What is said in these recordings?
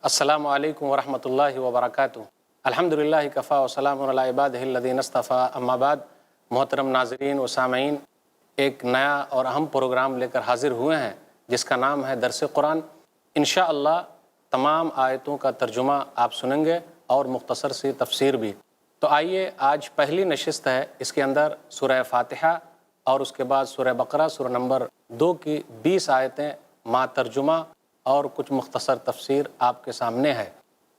السلام علیکم ورحمۃ اللہ وبرکاتہ۔ الحمدللہ کفا وسلام علی عبادہ الذین اصطفیٰ، اما بعد۔ محترم ناظرین و سامعین، ایک نیا اور اہم پروگرام لے کر حاضر ہوئے ہیں جس کا نام ہے درس قرآن۔ انشاءاللہ تمام آیتوں کا ترجمہ آپ سنیں گے اور مختصر سی تفسیر بھی۔ تو آئیے، آج پہلی نشست ہے، اس کے اندر سورہ فاتحہ اور اس کے بعد سورہ بقرہ سورہ نمبر 2 کی 20 آیتیں ما ترجمہ اور کچھ مختصر تفسیر آپ کے سامنے ہے۔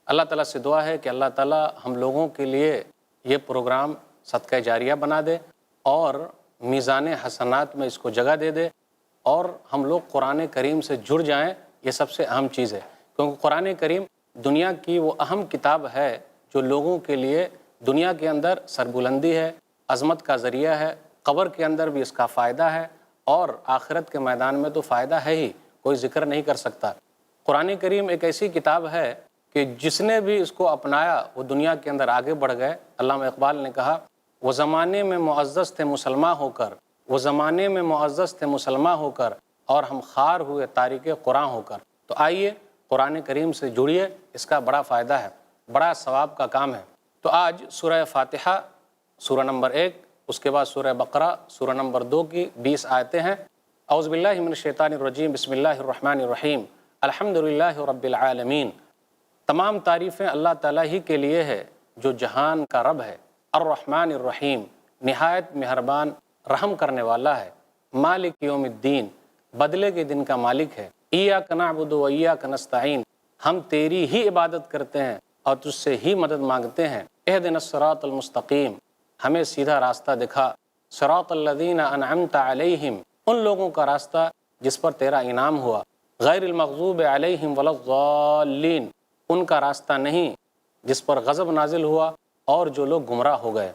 اللہ تعالیٰ سے دعا ہے کہ اللہ تعالیٰ ہم لوگوں کے لیے یہ پروگرام صدقہ جاریہ بنا دے اور میزان حسنات میں اس کو جگہ دے دے، اور ہم لوگ قرآن کریم سے جڑ جائیں۔ یہ سب سے اہم چیز ہے، کیونکہ قرآن کریم دنیا کی وہ اہم کتاب ہے جو لوگوں کے لیے دنیا کے اندر سربلندی ہے، عظمت کا ذریعہ ہے، قبر کے اندر بھی اس کا فائدہ ہے، اور آخرت کے میدان میں تو فائدہ ہے ہی، کوئی ذکر نہیں کر سکتا۔ قرآن کریم ایک ایسی کتاب ہے کہ جس نے بھی اس کو اپنایا وہ دنیا کے اندر آگے بڑھ گئے۔ علامہ اقبال نے کہا، وہ زمانے میں معزز تھے مسلمان ہو کر، وہ زمانے میں معزز تھے مسلمان ہو کر، اور ہم خوار ہوئے تارک قرآن ہو کر۔ تو آئیے قرآن کریم سے جڑیے، اس کا بڑا فائدہ ہے، بڑا ثواب کا کام ہے۔ تو آج سورہ فاتحہ سورہ نمبر 1، اس کے بعد سورہ بقرہ سورہ نمبر 2 کی 20 آیتیں ہیں۔ اعوذ باللہ من الشیطان الرجیم، بسم اللہ الرحمن الرحیم، الحمدللہ رب العالمین۔ تمام تعریفیں اللہ تعالیٰ ہی کے لیے ہے جو جہان کا رب ہے۔ الرحمن الرحیم، نہایت مہربان رحم کرنے والا ہے۔ مالک یوم الدین، بدلے کے دن کا مالک ہے۔ ایاک نعبد و ایاک نستعین، ہم تیری ہی عبادت کرتے ہیں اور تجھ سے ہی مدد مانگتے ہیں۔ اہدنا الصراط المستقیم، ہمیں سیدھا راستہ دکھا۔ صراط الذین انعمت علیہم، ان لوگوں کا راستہ جس پر تیرا انعام ہوا۔ غیر المغضوب علیہم ولا الضالین، ان کا راستہ نہیں جس پر غضب نازل ہوا اور جو لوگ گمراہ ہو گئے۔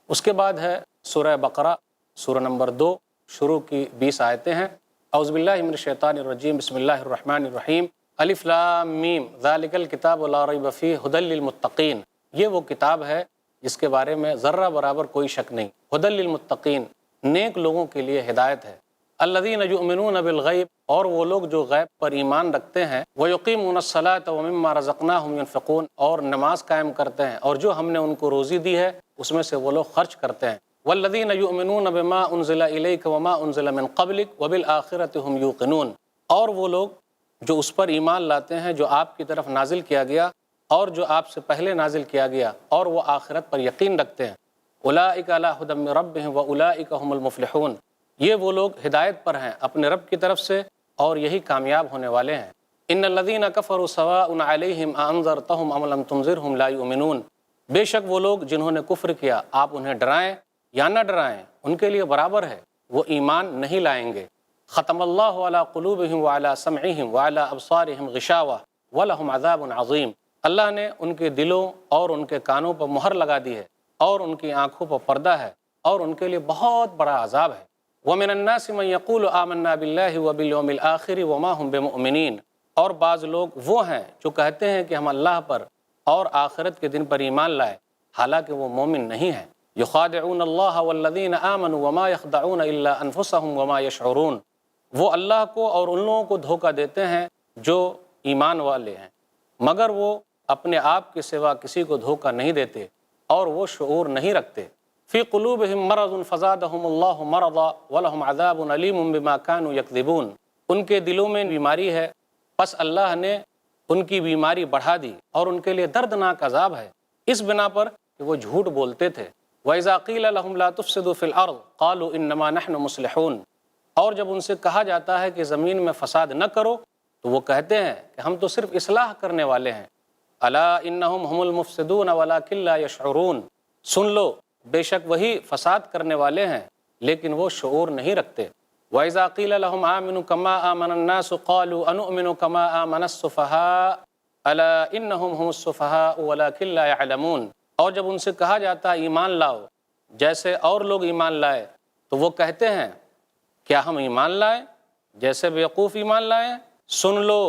اس کے بعد ہے سورہ بقرہ سورہ نمبر 2، شروع کی 20 آیتیں ہیں۔ اعوذ باللہ من الشیطان الرجیم، بسم اللہ الرحمن الرحیم، الف لام میم، ذالک الکتاب لا ریب فیہ ھدی للمتقین۔ یہ وہ کتاب ہے جس کے بارے میں ذرہ برابر کوئی شک نہیں۔ ھدی للمتقین، نیک لوگوں کے لیے ہدایت ہے۔ الذین یؤمنون بالغیب، اور وہ لوگ جو غیب پر ایمان رکھتے ہیں۔ ویقیمون الصلاۃ ومما رزقناہم ینفقون، اور نماز قائم کرتے ہیں اور جو ہم نے ان کو روزی دی ہے اس میں سے وہ لوگ خرچ کرتے ہیں۔ والذین یؤمنون بما انزل الیک وما انزل من قبلک وبالآخرۃ ھم یوقنون، اور وہ لوگ جو اس پر ایمان لاتے ہیں جو آپ کی طرف نازل کیا گیا اور جو آپ سے پہلے نازل کیا گیا، اور وہ آخرت پر یقین رکھتے ہیں۔ اولئک علی ھدی من ربہم واولئک ھم المفلحون، یہ وہ لوگ ہدایت پر ہیں اپنے رب کی طرف سے اور یہی کامیاب ہونے والے ہیں۔ ان الذین کفروا سواء علیہم اانذرتہم ام لم تنذرہم لا یؤمنون، بے شک وہ لوگ جنہوں نے کفر کیا، آپ انہیں ڈرائیں یا نہ ڈرائیں، ان کے لیے برابر ہے، وہ ایمان نہیں لائیں گے۔ ختم اللہ علی قلوبہم وعلی سمعہم وعلی ابصارہم غشاوہ ولہم عذاب عظیم، اللہ نے ان کے دلوں اور ان کے کانوں پر مہر لگا دی ہے اور ان کی آنکھوں پر پردہ ہے، اور ان کے لیے بہت بڑا عذاب ہے۔ وَمِنَ النَّاسِ مَن يَقُولُ آمَنَّا بِاللَّهِ وَبِالْيَوْمِ الْآخِرِ وَمَا هُمْ بِمُؤْمِنِينَ، اور بعض لوگ وہ ہیں جو کہتے ہیں کہ ہم اللہ پر اور آخرت کے دن پر ایمان لائے، حالانکہ وہ مومن نہیں ہیں۔ يُخَادِعُونَ اللَّهَ وَالَّذِينَ آمَنُوا وَمَا يَخْدَعُونَ إِلَّا أَنفُسَهُمْ وَمَا يَشْعُرُونَ، وہ اللہ کو اور ان لوگوں کو دھوکہ دیتے ہیں جو ایمان والے ہیں، مگر وہ اپنے آپ کے سوا کسی کو دھوکہ نہیں دیتے اور وہ شعور نہیں رکھتے۔ فی قلوبہم مرض فزادہم اللہ مرضا ولہم عذاب علیم بما کانوا یکذبون، ان کے دلوں میں بیماری ہے، پس اللہ نے ان کی بیماری بڑھا دی اور ان کے لیے دردناک عذاب ہے اس بنا پر کہ وہ جھوٹ بولتے تھے۔ وَإِذَا قِيلَ لَهُمْ لَا تُفْسِدُوا فِي الْأَرْضِ قَالُوا إِنَّمَا نَحْنُ مُصْلِحُونَ، اور جب ان سے کہا جاتا ہے کہ زمین میں فساد نہ کرو تو وہ کہتے ہیں کہ ہم تو صرف اصلاح کرنے والے ہیں۔ الا انہم ہم المفسدون ولکن لا یشعرون، سن لو بے شک وہی فساد کرنے والے ہیں لیکن وہ شعور نہیں رکھتے۔ وَإِذَا قِيلَ لَهُمْ آمِنُوا كَمَا آمَنَ النَّاسُ قَالُوا أَنُؤْمِنُ كَمَا آمَنَ السُّفَهَاءُ أَلَا إِنَّهُمْ هُمُ السُّفَهَاءُ وَلَكِنْ لَا يَعْلَمُونَ، اور جب ان سے کہا جاتا ہے ایمان لاؤ جیسے اور لوگ ایمان لائے تو وہ کہتے ہیں کیا ہم ایمان لائیں جیسے بیوقوف ایمان لائیں؟ سن لو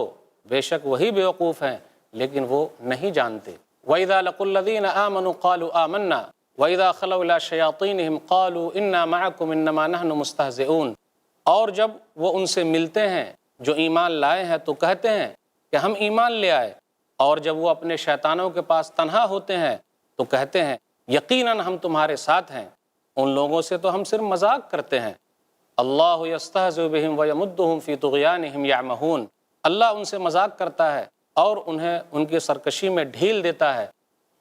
بے شک وہی بیوقوف ہیں لیکن وہ نہیں جانتے۔ وَإِذَا لَقُوا الَّذِينَ آمَنُوا قَالُوا آمَنَّا وَإِذَا خَلَوْا إِلَىٰ شَيَاطِينِهِمْ قَالُوا إِنَّا مَعَكُمْ إِنَّمَا نَحْنُ مُسْتَهْزِئُونَ، اور جب وہ ان سے ملتے ہیں جو ایمان لائے ہیں تو کہتے ہیں کہ ہم ایمان لے آئے اور جب وہ اپنے شیطانوں کے پاس تنہا ہوتے ہیں تو کہتے ہیں یقیناً ہم تمہارے ساتھ ہیں، ان لوگوں سے تو ہم صرف مذاق کرتے ہیں۔ اللہ یستہزئ بہم ویمدہم فی طغیانہم یعمہون، اللہ ان سے مذاق کرتا ہے اور انہیں ان کی سرکشی میں ڈھیل دیتا ہے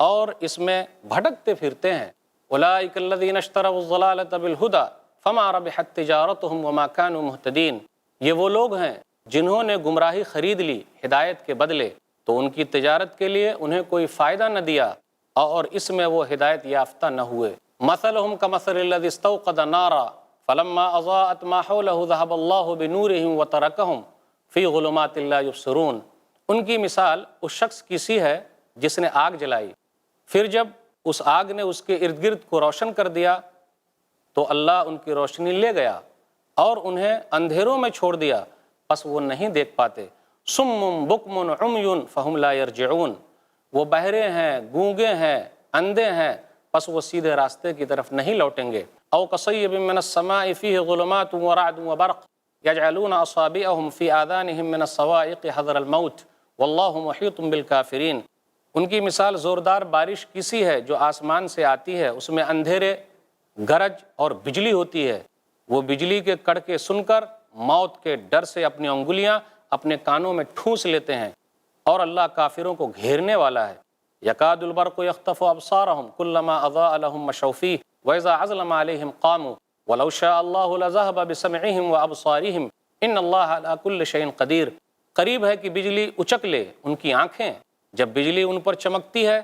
اور اس میں بھٹکتے پھرتے ہیں۔ اولئک الذین اشتروا الضلالۃ بالہدی فما ربحت تجارتہم وما کانوا مہتدین، یہ وہ لوگ ہیں جنہوں نے گمراہی خرید لی ہدایت کے بدلے، تو ان کی تجارت کے لیے انہیں کوئی فائدہ نہ دیا اور اس میں وہ ہدایت یافتہ نہ ہوئے۔ مثلہم کمثل الذی استوقد نارا فلما اضاءت ما حولہ ذہب اللہ بنورہم وترکہم فی ظلمات لا یبصرون، ان کی مثال اس شخص کی سی ہے جس نے آگ جلائی، پھر جب اس آگ نے اس کے ارد گرد کو روشن کر دیا تو اللہ ان کی روشنی لے گیا اور انہیں اندھیروں میں چھوڑ دیا، پس وہ نہیں دیکھ پاتے۔ صم بکم عمی فہم لا یرجعون، وہ بہرے ہیں، گونگے ہیں، اندھے ہیں، پس وہ سیدھے راستے کی طرف نہیں لوٹیں گے۔ او کصیب من السماء فیہ ظلمات ورعد وبرق یجعلون اصابعهم فی آذانہم من الصواعق حذر الموت واللہ محیط بالکافرین، ان کی مثال زوردار بارش کی سی ہے جو آسمان سے آتی ہے، اس میں اندھیرے، گرج اور بجلی ہوتی ہے، وہ بجلی کے کڑکے سن کر موت کے ڈر سے اپنی انگلیاں اپنے کانوں میں ٹھونس لیتے ہیں، اور اللہ کافروں کو گھیرنے والا ہے۔ یکاد البرق یخطف ابصارہم کلما اضاء لہم مشوا فیہ واذا اظلم علیہم قاموا ولو شاء اللہ لذہب بسمعہم وابصارہم ان اللہ علی کل شیء قدیر، قریب ہے کہ بجلی اچک لے ان کی آنکھیں، جب بجلی ان پر چمکتی ہے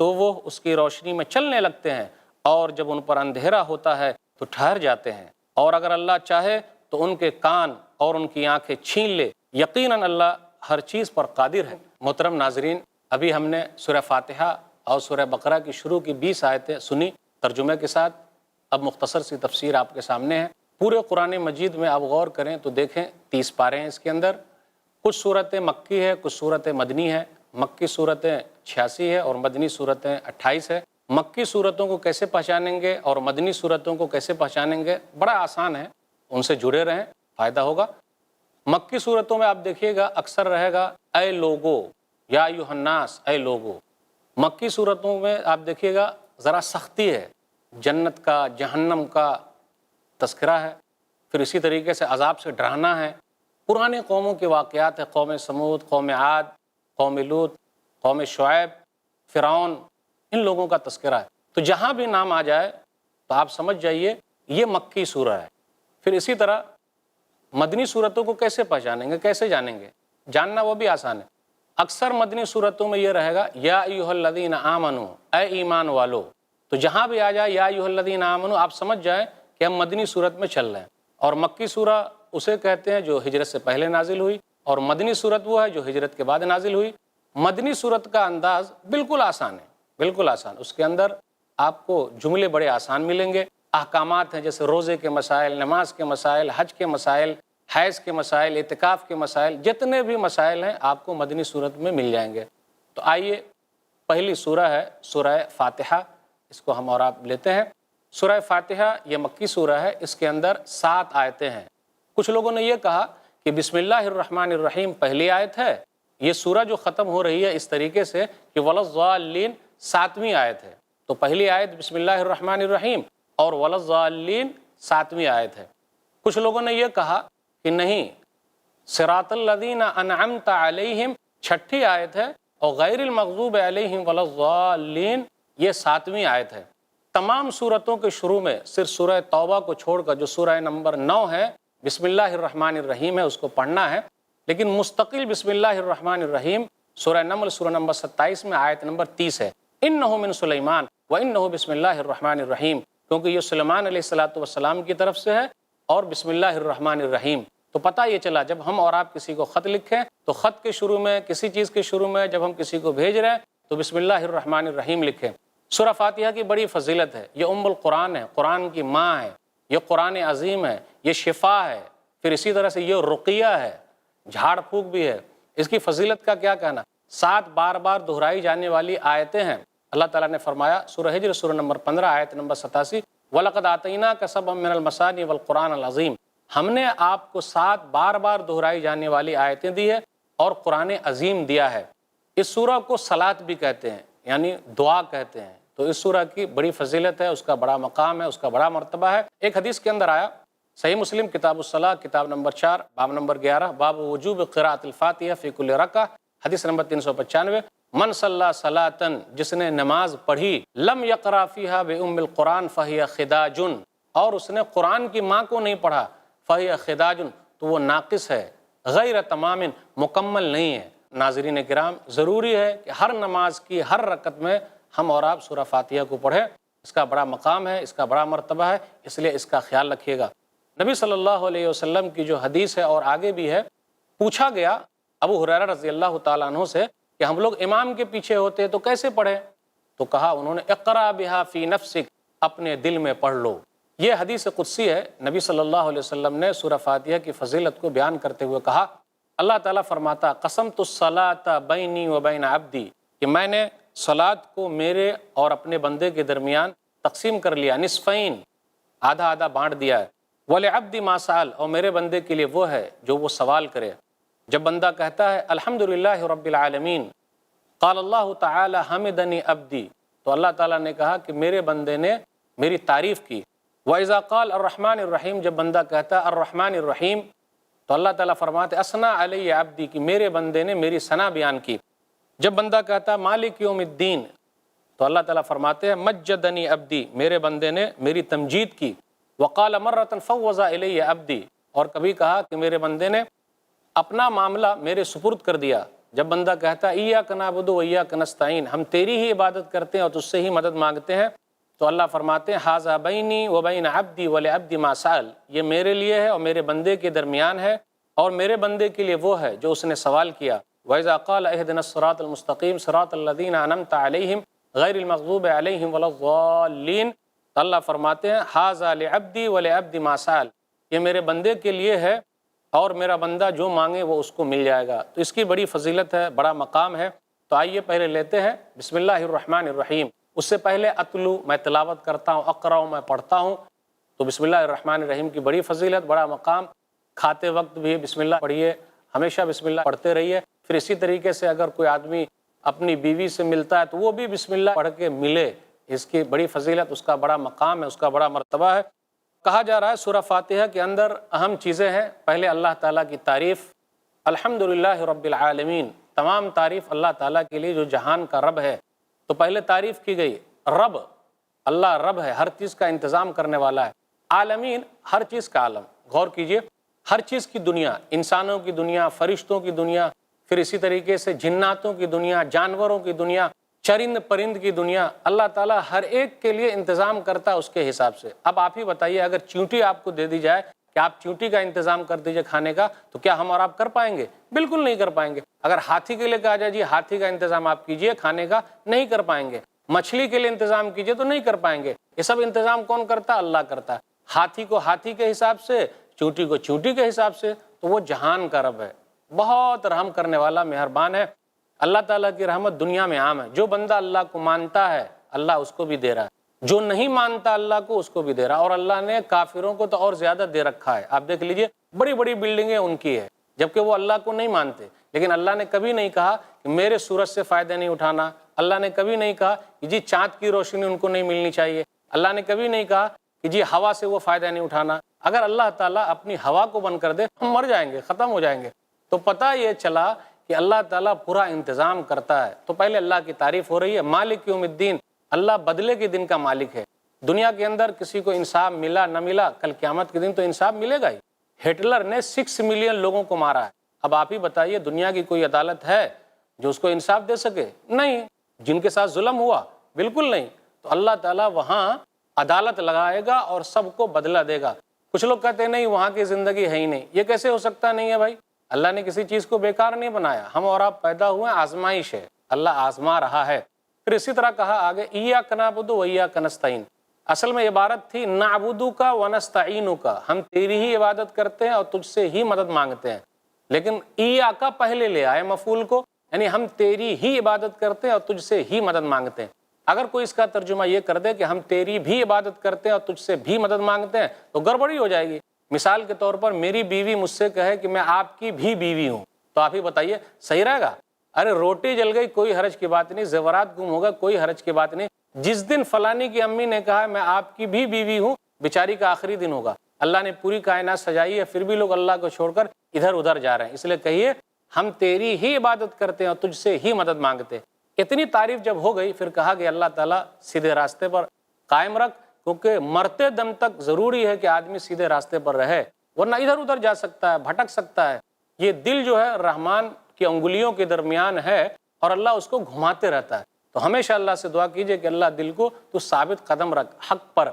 تو وہ اس کی روشنی میں چلنے لگتے ہیں، اور جب ان پر اندھیرا ہوتا ہے تو ٹھہر جاتے ہیں، اور اگر اللہ چاہے تو ان کے کان اور ان کی آنکھیں چھین لے، یقیناً اللہ ہر چیز پر قادر ہے۔ محترم ناظرین، ابھی ہم نے سورہ فاتحہ اور سورہ بقرہ کی شروع کی 20 آیتیں سنی ترجمے کے ساتھ، اب مختصر سی تفسیر آپ کے سامنے ہے۔ پورے قرآن مجید میں آپ غور کریں تو دیکھیں 30 پارے ہیں اس کے اندر، کچھ صورتیں مکی ہے، کچھ صورتیں مدنی ہے، مکی صورتیں 86 ہے اور مدنی صورتیں 28 ہے۔ مکی صورتوں کو کیسے پہچانیں گے اور مدنی صورتوں کو کیسے پہچانیں گے، بڑا آسان ہے، ان سے جڑے رہیں، فائدہ ہوگا۔ مکی صورتوں میں آپ دیکھیے گا اکثر رہے گا اے لوگو، یا ایھا الناس، اے لوگو۔ مکی صورتوں میں آپ دیکھیے گا ذرا سختی ہے، جنت کا، جہنم کا تذکرہ ہے، پھر اسی طریقے سے عذاب سے ڈرانا ہے، پرانے قوموں کے واقعات ہیں، قوم سمود، قوم عاد، قوم لوط، قوم شعیب، فرعون، ان لوگوں کا تذکرہ ہے۔ تو جہاں بھی نام آ جائے تو آپ سمجھ جائیے یہ مکی سورہ ہے۔ پھر اسی طرح مدنی صورتوں کو کیسے پہچانیں گے، کیسے جانیں گے، جاننا وہ بھی آسان ہے۔ اکثر مدنی صورتوں میں یہ رہے گا یا ایھا الذین آمنو، اے ایمان والو، تو جہاں بھی آ جائے یا ایھا الذین آمنو آپ سمجھ جائیں کہ ہم مدنی صورت میں چل رہے ہیں۔ اور مکی سورہ اسے کہتے ہیں جو ہجرت سے پہلے نازل ہوئی، اور مدنی صورت وہ ہے جو ہجرت کے بعد نازل ہوئی۔ مدنی صورت کا انداز بالکل آسان ہے، بالکل آسان، اس کے اندر آپ کو جملے بڑے آسان ملیں گے، احکامات ہیں جیسے روزے کے مسائل، نماز کے مسائل، حج کے مسائل، حیض کے مسائل، اعتکاف کے مسائل، جتنے بھی مسائل ہیں آپ کو مدنی صورت میں مل جائیں گے۔ تو آئیے پہلی سورہ ہے سورہ فاتحہ، اس کو ہم اور آپ لیتے ہیں۔ سورہ فاتحہ یہ مکی سورہ ہے، اس کے اندر 7 آیتیں ہیں۔ کچھ لوگوں نے یہ کہا کہ بسم اللہ الرحمن الرحیم پہلی آیت ہے، یہ سورہ جو ختم ہو رہی ہے اس طریقے سے کہ ولضالین 7ویں آیت ہے، تو پہلی آیت بسم اللہ الرحمن الرحیم اور ولضالین 7ویں آیت ہے۔ کچھ لوگوں نے یہ کہا کہ نہیں، صراط الذین انعمت علیہم 6ٹھی آیت ہے اور غیر المغضوب علیہم ولضالین یہ 7ویں آیت ہے۔ تمام صورتوں کے شروع میں صرف سورہ توبہ کو چھوڑ کر جو سورہ نمبر 9 ہے بسم اللہ الرحمن الرحیم ہے، اس کو پڑھنا ہے، لیکن مستقل بسم اللہ الرحمن الرحیم سورہ نمل سورہ نمبر 27 میں آیت نمبر 30 ہے، انہ من سلیمان وانہ بسم اللہ الرحمن الرحیم، کیونکہ یہ سلیمان علیہ السلام کی طرف سے ہے اور بسم اللہ الرحمن الرحیم۔ تو پتہ یہ چلا جب ہم اور آپ کسی کو خط لکھیں تو خط کے شروع میں، کسی چیز کے شروع میں جب ہم کسی کو بھیج رہے ہیں تو بسم اللہ الرحمن الرحیم لکھیں۔ سورہ فاتحہ کی بڑی فضیلت ہے، یہ ام القرآن ہے، قرآن کی ماں ہے، یہ قرآن عظیم ہے، یہ شفا ہے، پھر اسی طرح سے یہ رقیہ ہے، جھاڑ پھونک بھی ہے۔ اس کی فضیلت کا کیا کہنا، 7 بار بار دہرائی جانے والی آیتیں ہیں۔ اللہ تعالیٰ نے فرمایا سورہ ہجر سورہ نمبر 15 آیت نمبر 87، وَلَقَدْ آتَيْنَاكَ سَبْعًا مِّنَ الْمَثَانِي وَالْقُرْآنَ الْعَظِيمِ، ہم نے آپ کو 7 بار بار دہرائی جانے والی آیتیں دی ہے اور قرآن عظیم دیا ہے۔ اس سورہ کو صلات بھی کہتے ہیں، یعنی دعا کہتے ہیں۔ تو اس سورہ کی بڑی فضیلت ہے، اس کا بڑا مقام ہے، اس کا بڑا مرتبہ ہے۔ ایک حدیث کے اندر آیا، صحیح مسلم کتاب الصلاۃ کتاب نمبر 4 باب نمبر 11، باب وجوب قراءۃ الفاتحہ فی کل رکعہ، حدیث نمبر 395، من صلی صلاۃً، جس نے نماز پڑھی، لم یقرأ فیہا بأم القرآن فہی خداج، اور اس نے قرآن کی ماں کو نہیں پڑھا، فہی خداج، تو وہ ناقص ہے، غیر تمام، مکمل نہیں ہے۔ ناظرین کرام، ضروری ہے کہ ہر نماز کی ہر رکعت میں ہم اور آپ سورہ فاتحہ کو پڑھیں، اس کا بڑا مقام ہے، اس کا بڑا مرتبہ ہے، اس لیے اس کا خیال رکھیے گا۔ نبی صلی اللہ علیہ وسلم کی جو حدیث ہے اور آگے بھی ہے، پوچھا گیا ابو ہریرہ رضی اللہ تعالیٰ عنہ سے کہ ہم لوگ امام کے پیچھے ہوتے تو کیسے پڑھیں؟ تو کہا انہوں نے، اقرأ بہا فی نفسک، اپنے دل میں پڑھ لو۔ یہ حدیث قدسی ہے، نبی صلی اللہ علیہ وسلم نے سورہ فاتحہ کی فضیلت کو بیان کرتے ہوئے کہا، اللہ تعالیٰ فرماتا، قسمت الصلاۃ بینی و بین عبدی، کہ میں نے صلاۃ کو میرے اور اپنے بندے کے درمیان تقسیم کر لیا، نصفین، آدھا آدھا بانٹ دیا ہے، وَلِعَبْدِ مَا سَأَلَ، اور میرے بندے کے لیے وہ ہے جو وہ سوال کرے۔ جب بندہ کہتا ہے الحمدللہ رب العالمین، قال اللہ تعالی حمدنی عبدی، تو اللہ تعالیٰ نے کہا کہ میرے بندے نے میری تعریف کی۔ وَإِذَا قال الرحمن الرحیم، جب بندہ کہتا ہے الرحمن الرحیم، تو اللہ تعالیٰ فرماتے اثنا علی عبدی، کہ میرے بندے نے میری ثنا بیان کی۔ جب بندہ کہتا ہے مالک یوم الدین، تو اللہ تعالیٰ فرماتے ہیں مجدنی عبدی، میرے بندے نے میری تمجید کی۔ وقال مرۃ فوض الی عبدی، اور کبھی کہا کہ میرے بندے نے اپنا معاملہ میرے سپرد کر دیا۔ جب بندہ کہتا ہے ایاک نعبد و ایاک نستعین، ہم تیری ہی عبادت کرتے ہیں اور تجھ سے ہی مدد مانگتے ہیں، تو اللہ فرماتے ہیں ھذا بینی و بین عبدی ولعبدی ما سأل، یہ میرے لیے ہے اور میرے بندے کے درمیان ہے، اور میرے بندے کے لیے وہ ہے جو اس نے سوال کیا۔ وَإِذَا قَالَ اهْدِنَا الصِّرَاطَ الْمُسْتَقِيمَ صِرَاطَ الَّذِينَ أَنْعَمْتَ عَلَيْهِمْ غَيْرِ الْمَغْضُوبِ عَلَيْهِمْ وَلَا الضَّالِّينَ، تو اللہ فرماتے ہیں ھذا لعبدی ولعبدی ما سأل، یہ میرے بندے کے لیے ہے اور میرا بندہ جو مانگے وہ اس کو مل جائے گا۔ تو اس کی بڑی فضیلت ہے، بڑا مقام ہے۔ تو آئیے پہلے لیتے ہیں بسم اللہ الرحمن الرحیم۔ اس سے پہلے اتلو، میں تلاوت کرتا ہوں، اقرأ، میں پڑھتا ہوں۔ تو بسم اللہ الرحمن الرحیم کی بڑی فضیلت، بڑا مقام۔ کھاتے وقت بھی بسم اللہ پڑھیے، ہمیشہ بسم اللہ پڑھتے رہیے۔ پھر اسی طریقے سے اگر کوئی آدمی اپنی بیوی سے ملتا ہے تو وہ بھی بسم اللہ پڑھ کے ملے، اس کی بڑی فضیلت، اس کا بڑا مقام ہے، اس کا بڑا مرتبہ ہے۔ کہا جا رہا ہے سورہ فاتحہ کے اندر اہم چیزیں ہیں۔ پہلے اللہ تعالیٰ کی تعریف، الحمدللہ رب العالمین، تمام تعریف اللہ تعالیٰ کے لیے جو جہان کا رب ہے۔ تو پہلے تعریف کی گئی، رب، اللہ رب ہے، ہر چیز کا انتظام کرنے والا ہے۔ عالمین، ہر چیز کا عالم، غور کیجئے، ہر چیز کی دنیا، انسانوں کی دنیا، فرشتوں کی دنیا، پھر اسی طریقے سے جناتوں کی دنیا، جانوروں کی دنیا، چرند پرند کی دنیا، اللہ تعالیٰ ہر ایک کے لیے انتظام کرتا ہے اس کے حساب سے۔ اب آپ ہی بتائیے، اگر چیونٹی آپ کو دے دی جائے کہ آپ چیونٹی کا انتظام کر دیجئے کھانے کا، تو کیا ہم اور آپ کر پائیں گے؟ بالکل نہیں کر پائیں گے۔ اگر ہاتھی کے لیے کہا جائے جی ہاتھی کا انتظام آپ کیجئے کھانے کا، نہیں کر پائیں گے۔ مچھلی کے لیے انتظام کیجئے تو نہیں کر پائیں گے۔ یہ سب انتظام کون کرتا ہے؟ اللہ کرتا ہے۔ ہاتھی کو ہاتھی کے حساب سے، چیونٹی کو چیونٹی کے حساب سے، تو وہ جہان کا رب ہے، بہت رحم کرنے والا، مہربان ہے۔ اللہ تعالیٰ کی رحمت دنیا میں عام ہے۔ جو بندہ اللہ کو مانتا ہے اللہ اس کو بھی دے رہا ہے، جو نہیں مانتا اللہ کو اس کو بھی دے رہا ہے، اور اللہ نے کافروں کو تو اور زیادہ دے رکھا ہے۔ آپ دیکھ لیجئے، بڑی بڑی بلڈنگیں ان کی ہے، جبکہ وہ اللہ کو نہیں مانتے، لیکن اللہ نے کبھی نہیں کہا کہ میرے سورج سے فائدہ نہیں اٹھانا، اللہ نے کبھی نہیں کہا کہ جی چاند کی روشنی ان کو نہیں ملنی چاہیے، اللہ نے کبھی نہیں کہا کہ جی ہوا سے وہ فائدہ نہیں اٹھانا۔ اگر اللہ تعالیٰ اپنی ہوا کو بند کر دے ہم مر جائیں گے، ختم ہو جائیں گے۔ تو پتہ یہ چلا کہ اللہ تعالیٰ پورا انتظام کرتا ہے۔ تو پہلے اللہ کی تعریف ہو رہی ہے، مالک یوم الدین، اللہ بدلے کے دن کا مالک ہے۔ دنیا کے اندر کسی کو انصاف ملا نہ ملا، کل قیامت کے دن تو انصاف ملے گا ہی۔ ہٹلر نے 6 ملین لوگوں کو مارا ہے، اب آپ ہی بتائیے دنیا کی کوئی عدالت ہے جو اس کو انصاف دے سکے؟ نہیں۔ جن کے ساتھ ظلم ہوا، بالکل نہیں۔ تو اللہ تعالیٰ وہاں عدالت لگائے گا اور سب کو بدلہ دے گا۔ کچھ لوگ کہتے ہیں نہیں وہاں کی زندگی ہے ہی نہیں، یہ کیسے ہو سکتا؟ نہیں ہے بھائی، اللہ نے کسی چیز کو بیکار نہیں بنایا، ہم اور آپ پیدا ہوئے ہیں، آزمائش ہے، اللہ آزما رہا ہے۔ پھر اسی طرح کہا آگے ایاک نعبد و ایاک نستعین، اصل میں عبارت تھی نعبدو کا ونستعینو کا، ہم تیری ہی عبادت کرتے ہیں اور تجھ سے ہی مدد مانگتے ہیں، لیکن ایاکا پہلے لے آئے مفعول کو، یعنی ہم تیری ہی عبادت کرتے ہیں اور تجھ سے ہی مدد مانگتے ہیں۔ اگر کوئی اس کا ترجمہ یہ کر دے کہ ہم تیری بھی عبادت کرتے ہیں اور تجھ سے بھی مدد مانگتے ہیں تو گڑبڑی ہو جائے گی۔ مثال کے طور پر میری بیوی مجھ سے کہے کہ میں آپ کی بھی بیوی ہوں، تو آپ ہی بتائیے صحیح رہے گا؟ ارے روٹی جل گئی کوئی حرج کی بات نہیں، زیورات گم ہوگا کوئی حرج کی بات نہیں، جس دن فلانی کی امی نے کہا میں آپ کی بھی بیوی ہوں، بیچاری کا آخری دن ہوگا۔ اللہ نے پوری کائنات سجائی ہے، پھر بھی لوگ اللہ کو چھوڑ کر ادھر ادھر جا رہے ہیں، اس لیے کہیے ہم تیری ہی عبادت کرتے ہیں اور تجھ سے ہی مدد مانگتے ہیں۔ اتنی تعریف جب ہو گئی پھر کہا کہ اللہ تعالیٰ سیدھے راستے پر قائم رکھ، کیونکہ مرتے دم تک ضروری ہے کہ آدمی سیدھے راستے پر رہے، ورنہ ادھر ادھر جا سکتا ہے، بھٹک سکتا ہے۔ یہ دل جو ہے رحمان کی انگلیوں کے درمیان ہے اور اللہ اس کو گھماتے رہتا ہے، تو ہمیشہ اللہ سے دعا کیجئے کہ اللہ دل کو تو ثابت قدم رکھ حق پر۔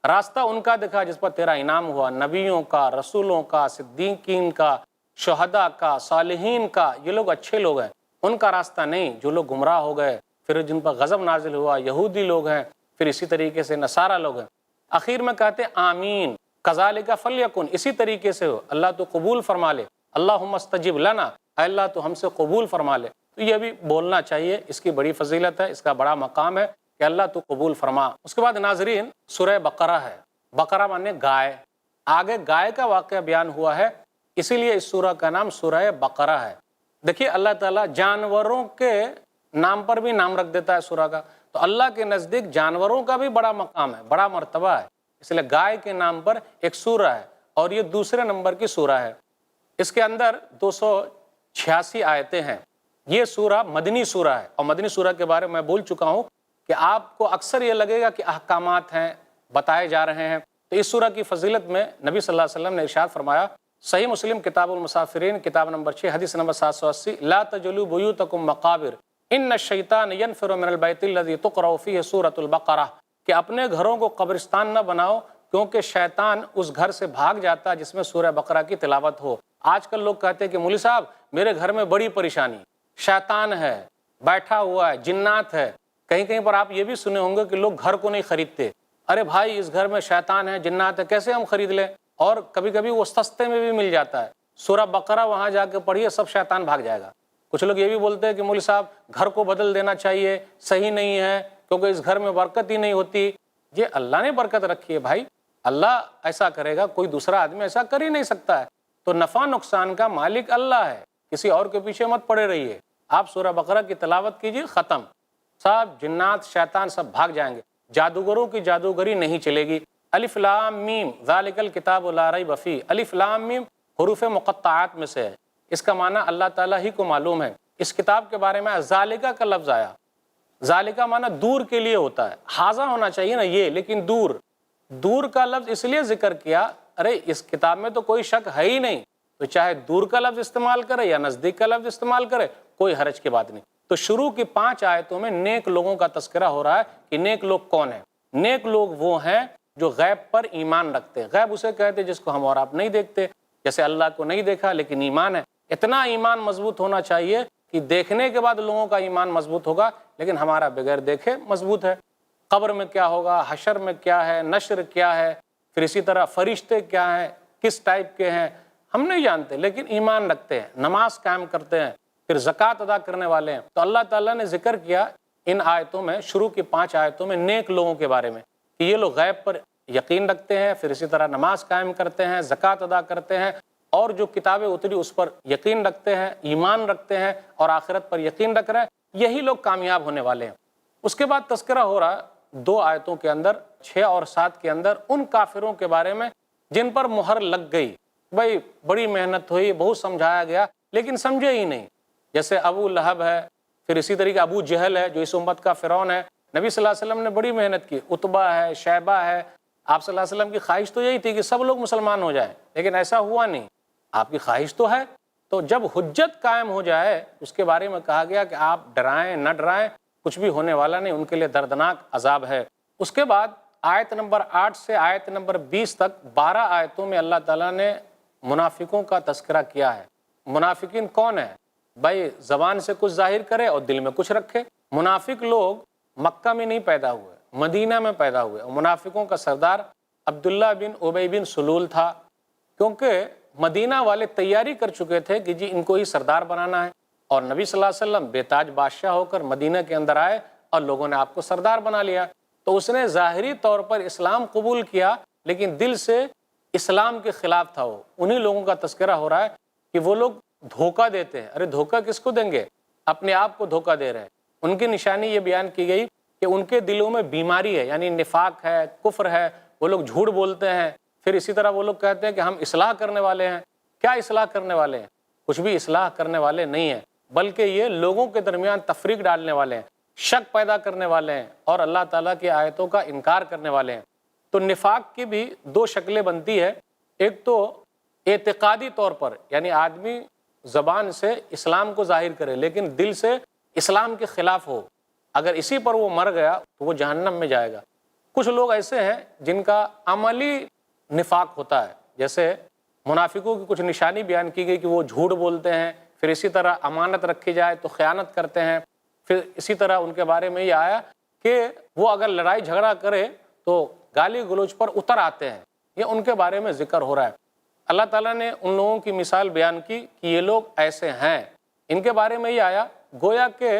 راستہ ان کا دکھا جس پر تیرا انعام ہوا، نبیوں کا، رسولوں کا، صدیقین کا، شہداء کا، صالحین کا، یہ لوگ اچھے لوگ ہیں، ان کا راستہ نہیں جو لوگ گمراہ ہو گئے، پھر جن پر غضب نازل ہوا، یہودی لوگ ہیں، پھر اسی طریقے سے نصارہ لوگ ہیں۔ اخیر میں کہتے آمین کذالک فلیکن، اسی طریقے سے ہو، اللہ تو قبول فرما لے، اللہم استجب لنا، اے اللہ تو ہم سے قبول فرما لے۔ تو یہ بھی بولنا چاہیے، اس کی بڑی فضیلت ہے، اس کا بڑا مقام ہے کہ اللہ تو قبول فرما۔ اس کے بعد ناظرین سورہ بقرہ ہے، بقرہ مانے گائے، آگے گائے کا واقعہ بیان ہوا ہے، اسی لیے اس سورہ کا نام سورہ بقرہ ہے۔ دیکھیے اللہ تعالیٰ جانوروں کے نام پر بھی نام رکھ دیتا ہے سورہ کا، تو اللہ کے نزدیک جانوروں کا بھی بڑا مقام ہے، بڑا مرتبہ ہے، اس لیے گائے کے نام پر ایک سورہ ہے اور یہ دوسرے نمبر کی سورہ ہے۔ اس کے اندر 286 آیتیں ہیں۔ یہ سورہ مدنی سورہ ہے، اور مدنی سورہ کے بارے میں بول چکا ہوں کہ آپ کو اکثر یہ لگے گا کہ احکامات ہیں، بتائے جا رہے ہیں۔ تو اس سورہ کی فضیلت میں نبی صلی اللہ علیہ وسلم نے ارشاد فرمایا، صحیح مسلم کتاب المسافرین کتاب نمبر 6 حدیث نمبر 780، لا تجلوا بیوتکم مقابر ان الشیطان ینفر من البیت الذی تقرأ فیہ سورۃ البقرہ، کہ اپنے گھروں کو قبرستان نہ بناؤ کیونکہ شیطان اس گھر سے بھاگ جاتا ہے جس میں سورہ بقرہ کی تلاوت ہو۔ آج کل لوگ کہتے ہیں کہ مولوی صاحب میرے گھر میں بڑی پریشانی، شیطان ہے، بیٹھا ہوا ہے، جنات ہے۔ کہیں کہیں پر آپ یہ بھی سنے ہوں گے کہ لوگ گھر کو نہیں خریدتے، ارے بھائی اس گھر میں شیطان ہے، جنات ہے، کیسے ہم خرید لیں؟ اور کبھی کبھی وہ سستے میں بھی مل جاتا ہے، سورہ بقرہ وہاں جا کے پڑھیے سب شیطان بھاگ جائے گا۔ کچھ لوگ یہ بھی بولتے ہیں کہ مولوی صاحب گھر کو بدل دینا چاہیے، صحیح نہیں ہے کیونکہ اس گھر میں برکت ہی نہیں ہوتی۔ یہ اللہ نے برکت رکھی ہے بھائی، اللہ ایسا کرے گا، کوئی دوسرا آدمی ایسا کر ہی نہیں سکتا ہے۔ تو نفع نقصان کا مالک اللہ ہے، کسی اور کے پیچھے مت پڑے رہیے، آپ سورہ بقرہ کی تلاوت کیجیے، ختم، سب جنات شیطان سب بھاگ جائیں گے، جادوگروں کی جادوگری نہیں چلے گی۔ الف لام میم ذالک الکتاب لا ریب فیہ، الف لام میم حروف مقطعات میں سے ہے، اس کا معنی اللہ تعالیٰ ہی کو معلوم ہے۔ اس کتاب کے بارے میں ذالکہ کا لفظ آیا، ذالکہ معنی دور کے لیے ہوتا ہے، حاضہ ہونا چاہیے نا یہ، لیکن دور، دور کا لفظ اس لیے ذکر کیا، ارے اس کتاب میں تو کوئی شک ہے ہی نہیں، تو چاہے دور کا لفظ استعمال کرے یا نزدیک کا لفظ استعمال کرے، کوئی حرج کی بات نہیں۔ تو شروع کی 5 آیتوں میں نیک لوگوں کا تذکرہ ہو رہا ہے کہ نیک لوگ کون ہیں۔ نیک لوگ وہ ہیں جو غیب پر ایمان رکھتے ہیں، غیب اسے کہتے ہیں جس کو ہم اور آپ نہیں دیکھتے، جیسے اللہ کو نہیں دیکھا لیکن ایمان ہے۔ اتنا ایمان مضبوط ہونا چاہیے کہ دیکھنے کے بعد لوگوں کا ایمان مضبوط ہوگا، لیکن ہمارا بغیر دیکھے مضبوط ہے۔ قبر میں کیا ہوگا، حشر میں کیا ہے، نشر کیا ہے، پھر اسی طرح فرشتے کیا ہیں، کس ٹائپ کے ہیں، ہم نہیں جانتے، لیکن ایمان رکھتے ہیں، نماز قائم کرتے ہیں، پھر زکوٰۃ ادا کرنے والے ہیں۔ تو اللہ تعالیٰ نے ذکر کیا ان آیتوں میں، شروع کی 5 آیتوں میں نیک لوگوں کے بارے میں، کہ یہ لوگ غیب پر یقین رکھتے ہیں، پھر اسی طرح نماز قائم کرتے ہیں، زکوٰۃ ادا کرتے ہیں، اور جو کتابیں اتری اس پر یقین رکھتے ہیں، ایمان رکھتے ہیں، اور آخرت پر یقین رکھ رہے ہیں، یہی لوگ کامیاب ہونے والے ہیں۔ اس کے بعد تذکرہ ہو رہا 2 آیتوں کے اندر، 6 اور 7 کے اندر، ان کافروں کے بارے میں جن پر مہر لگ گئی، بھائی بڑی محنت ہوئی، بہت سمجھایا گیا لیکن سمجھے ہی نہیں، جیسے ابو لہب ہے، پھر اسی طریقے ابو جہل ہے جو اس امت کا فرعون ہے۔ نبی صلی اللہ علیہ وسلم نے بڑی محنت کی، عتبہ ہے، شیبہ ہے، آپ صلی اللہ علیہ وسلم کی خواہش تو یہی تھی کہ سب لوگ مسلمان ہو جائیں، لیکن ایسا ہوا نہیں۔ آپ کی خواہش تو ہے، تو جب حجت قائم ہو جائے اس کے بارے میں کہا گیا کہ آپ ڈرائیں نہ ڈرائیں، کچھ بھی ہونے والا نہیں، ان کے لیے دردناک عذاب ہے۔ اس کے بعد آیت نمبر 8 سے آیت نمبر 20 تک 12 آیتوں میں اللہ تعالیٰ نے منافقوں کا تذکرہ کیا ہے۔ منافقین کون ہیں؟ بھائی زبان سے کچھ ظاہر کرے اور دل میں کچھ رکھے۔ منافق لوگ مکہ میں نہیں پیدا ہوئے، مدینہ میں پیدا ہوئے، اور منافقوں کا سردار عبداللہ بن ابی بن سلول تھا، کیونکہ مدینہ والے تیاری کر چکے تھے کہ جی ان کو ہی سردار بنانا ہے، اور نبی صلی اللہ علیہ وسلم بے تاج بادشاہ ہو کر مدینہ کے اندر آئے اور لوگوں نے آپ کو سردار بنا لیا، تو اس نے ظاہری طور پر اسلام قبول کیا لیکن دل سے اسلام کے خلاف تھا۔ وہ انہی لوگوں کا تذکرہ ہو رہا ہے کہ وہ لوگ دھوکہ دیتے ہیں۔ ارے دھوکہ کس کو دیں گے؟ اپنے آپ کو دھوکہ دے رہے ہیں۔ ان کی نشانی یہ بیان کی گئی کہ ان کے دلوں میں بیماری ہے، یعنی نفاق ہے، کفر ہے، وہ لوگ جھوٹ بولتے ہیں، پھر اسی طرح وہ لوگ کہتے ہیں کہ ہم اصلاح کرنے والے ہیں۔ کیا اصلاح کرنے والے ہیں؟ کچھ بھی اصلاح کرنے والے نہیں ہیں، بلکہ یہ لوگوں کے درمیان تفریق ڈالنے والے ہیں، شک پیدا کرنے والے ہیں اور اللہ تعالیٰ کی آیتوں کا انکار کرنے والے ہیں۔ تو نفاق کی بھی دو شکلیں بنتی ہے، ایک تو اعتقادی طور پر، یعنی آدمی زبان سے اسلام کو ظاہر کرے لیکن دل سے اسلام کے خلاف ہو، اگر اسی پر وہ مر گیا تو وہ جہنم میں جائے گا۔ کچھ لوگ ایسے ہیں جن کا عملی نفاق ہوتا ہے، جیسے منافقوں کی کچھ نشانی بیان کی گئی کہ وہ جھوٹ بولتے ہیں، پھر اسی طرح امانت رکھی جائے تو خیانت کرتے ہیں، پھر اسی طرح ان کے بارے میں یہ آیا کہ وہ اگر لڑائی جھگڑا کرے تو گالی گلوچ پر اتر آتے ہیں، یہ ان کے بارے میں ذکر ہو رہا ہے۔ اللہ تعالیٰ نے ان لوگوں کی مثال بیان کی کہ یہ لوگ ایسے ہیں۔ ان کے بارے میں یہ آیا گویا کہ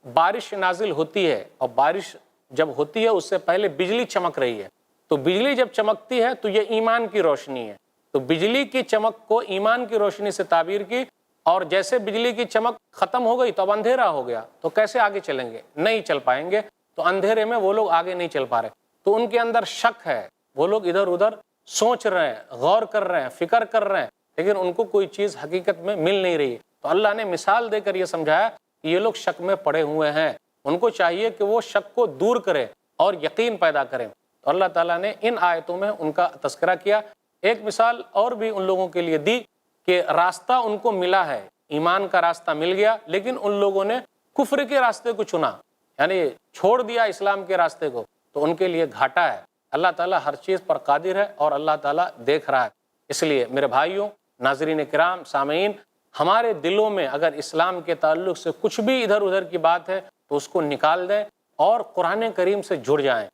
بارش نازل ہوتی ہے اور بارش جب ہوتی ہے اس سے پہلے بجلی چمک رہی ہے، تو بجلی جب چمکتی ہے تو یہ ایمان کی روشنی ہے، تو بجلی کی چمک کو ایمان کی روشنی سے تعبیر کی، اور جیسے بجلی کی چمک ختم ہو گئی تو اب اندھیرا ہو گیا، تو کیسے آگے چلیں گے؟ نہیں چل پائیں گے، تو اندھیرے میں وہ لوگ آگے نہیں چل پا رہے، تو ان کے اندر شک ہے، وہ لوگ ادھر ادھر سوچ رہے ہیں، غور کر رہے ہیں، فکر کر رہے ہیں، لیکن ان کو کوئی چیز حقیقت میں مل نہیں رہی ہے۔ تو اللہ نے مثال دے کر یہ سمجھایا کہ یہ لوگ شک میں پڑے ہوئے ہیں، ان کو چاہیے کہ وہ شک کو دور کرے اور یقین پیدا کریں۔ تو اللہ تعالیٰ نے ان آیتوں میں ان کا تذکرہ کیا۔ ایک مثال اور بھی ان لوگوں کے لیے دی کہ راستہ ان کو ملا ہے، ایمان کا راستہ مل گیا، لیکن ان لوگوں نے کفر کے راستے کو چنا، یعنی چھوڑ دیا اسلام کے راستے کو، تو ان کے لیے گھاٹا ہے۔ اللہ تعالیٰ ہر چیز پر قادر ہے اور اللہ تعالیٰ دیکھ رہا ہے۔ اس لیے میرے بھائیوں، ناظرین کرام، سامعین، ہمارے دلوں میں اگر اسلام کے تعلق سے کچھ بھی ادھر ادھر کی بات ہے تو اس کو نکال دیں اور قرآن کریم سے جڑ جائیں۔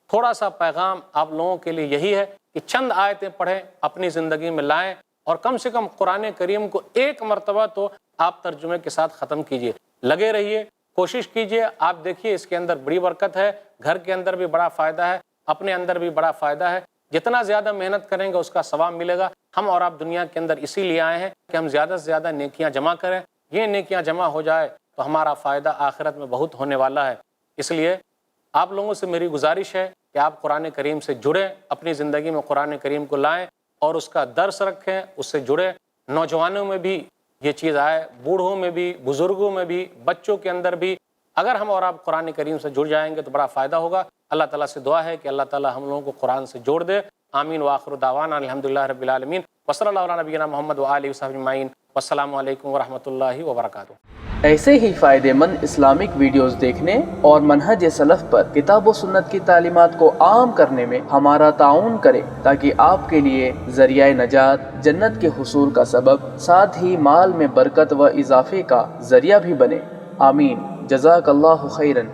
تھوڑا سا پیغام آپ لوگوں کے لیے یہی ہے کہ چند آیتیں پڑھیں، اپنی زندگی میں لائیں، اور کم سے کم قرآن کریم کو ایک مرتبہ تو آپ ترجمے کے ساتھ ختم کیجئے، لگے رہیے، کوشش کیجئے۔ آپ دیکھیے اس کے اندر بڑی برکت ہے، گھر کے اندر بھی بڑا فائدہ ہے، اپنے اندر بھی بڑا فائدہ ہے۔ جتنا زیادہ محنت کریں گے اس کا ثواب ملے گا۔ ہم اور آپ دنیا کے اندر اسی لیے آئے ہیں کہ ہم زیادہ سے زیادہ نیکیاں جمع کریں، یہ نیکیاں جمع ہو جائے تو ہمارا فائدہ آخرت میں بہت ہونے والا ہے۔ اس لیے آپ لوگوں سے میری گزارش ہے کہ آپ قرآن کریم سے جڑیں، اپنی زندگی میں قرآن کریم کو لائیں اور اس کا درس رکھیں، اس سے جڑیں۔ نوجوانوں میں بھی یہ چیز آئے، بوڑھوں میں بھی، بزرگوں میں بھی، بچوں کے اندر بھی۔ اگر ہم اور آپ قرآن کریم سے جڑ جائیں گے تو بڑا فائدہ ہوگا۔ اللہ تعالیٰ سے دعا ہے کہ اللہ تعالیٰ ہم لوگوں کو قرآن سے جوڑ دے۔ آمین وآخر دعوانا الحمدللہ رب العالمین، وصلی اللہ علی نبینا محمد وآلہ وصحبہ اجمعین، والسلام علیکم ورحمۃ اللہ وبرکاتہ۔ ایسے ہی فائدہ مند اسلامک ویڈیوز دیکھنے اور منہج سلف پر کتاب و سنت کی تعلیمات کو عام کرنے میں ہمارا تعاون کریں، تاکہ آپ کے لیے ذریعہ نجات، جنت کے حصول کا سبب، ساتھ ہی مال میں برکت و اضافے کا ذریعہ بھی بنے۔ آمین۔ جزاک اللہ خیرن۔